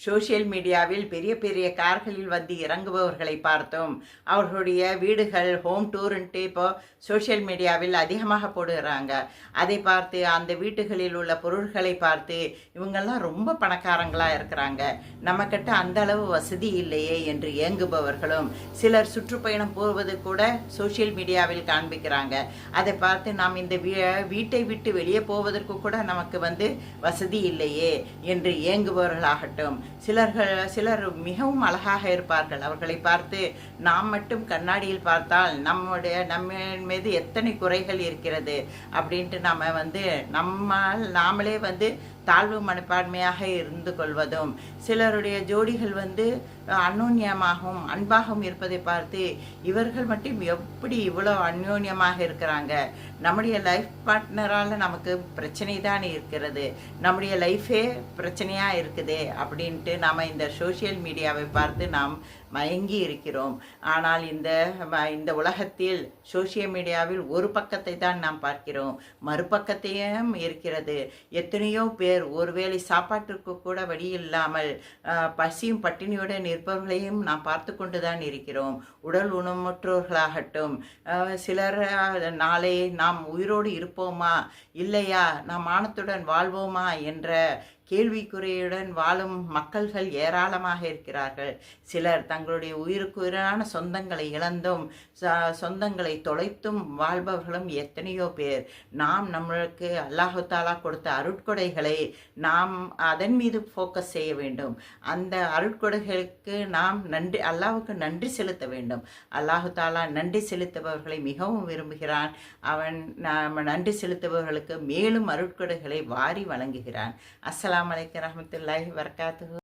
Social மீடியாவில் பெரிய பெரிய கார்களில் வந்து இறங்குபவர்களை பார்த்தோம். அவர்களுடைய வீடுகள் ஹோம் டூருன்ட்டு இப்போ சோஷியல் மீடியாவில் அதிகமாக போடுகிறாங்க. அதை பார்த்து அந்த வீட்டுகளில் உள்ள பொருள்களை பார்த்து இவங்கெல்லாம் ரொம்ப பணக்காரங்களாக இருக்கிறாங்க, நம்மக்கிட்ட அந்த அளவு வசதி இல்லையே என்று ஏங்குபவர்களும் சிலர் சுற்றுப்பயணம் போவது கூட சோஷியல் மீடியாவில் காண்பிக்கிறாங்க. அதை பார்த்து நாம் இந்த வீட்டை விட்டு வெளியே போவதற்கு கூட நமக்கு வந்து வசதி இல்லையே என்று ஏங்குபவர்களாகட்டும். சிலர் மிகவும் அழகாக இருப்பார்கள். அவர்களை பார்த்து நாம் மட்டும் கண்ணாடியில் பார்த்தால் நம்ம மீது எத்தனை குறைகள் இருக்கிறது அப்படின்ட்டு நாமளே வந்து தாழ்வு மனப்பான்மையாக இருந்து கொள்வதும், சிலருடைய ஜோடிகள் வந்து அந்யோன்யமாகவும் அன்பாகவும் இருப்பதை பார்த்து இவர்கள் மட்டும் எப்படி இவ்வளோ அந்யோன்யமாக இருக்கிறாங்க, நம்முடைய லைஃப் பார்ட்னரால் நமக்கு பிரச்சனை தான் இருக்கிறது, நம்முடைய லைஃபே பிரச்சனையாக இருக்குது அப்படின்ட்டு நாம் இந்த சோஷியல் மீடியாவை பார்த்து நாம் மயங்கி இருக்கிறோம். ஆனால் இந்த உலகத்தில் சோஷியல் மீடியாவில் ஒரு பக்கத்தை தான் நாம் பார்க்கிறோம், மறுபக்கத்தையும் இருக்கிறது. எத்தனையோ பேர் ஒருவேளை சாப்பாட்டிற்கு கூட வழி இல்லாமல் பசியும் பட்டினியுடன் இருப்பவர்களையும் நாம் பார்த்து கொண்டு தான் இருக்கிறோம். உடல் ஊனமுற்றோர்களாகட்டும், சிலர் நாளை நாம் உயிரோடு இருப்போமா இல்லையா, நாம் மானத்துடன் வாழ்வோமா என்ற கேள்விக்குறையுடன் வாழும் மக்கள்கள் ஏராளமாக இருக்கிறார்கள். சிலர் தங்களுடைய உயிருக்குயிரான சொந்தங்களை இழந்தும் சொந்தங்களை தொலைத்தும் வாழ்பவர்களும் எத்தனையோ பேர். நாம் நம்மளுக்கு அல்லாஹு தாலா கொடுத்த அருட்கொடைகளை நாம் அதன் மீது ஃபோக்கஸ் செய்ய வேண்டும். அந்த அருட்கொடைகளுக்கு நாம் அல்லாஹ்வுக்கு நன்றி செலுத்த வேண்டும். அல்லாஹு தாலா நன்றி செலுத்துபவர்களை மிகவும் விரும்புகிறான். அவன் நன்றி செலுத்துபவர்களுக்கு மேலும் அருட்கொடைகளை வாரி வழங்குகிறான். அஸ்ஸலாமு அலைக்கும் வரஹ்மத்துல்லாஹி வபரகாத்துஹு.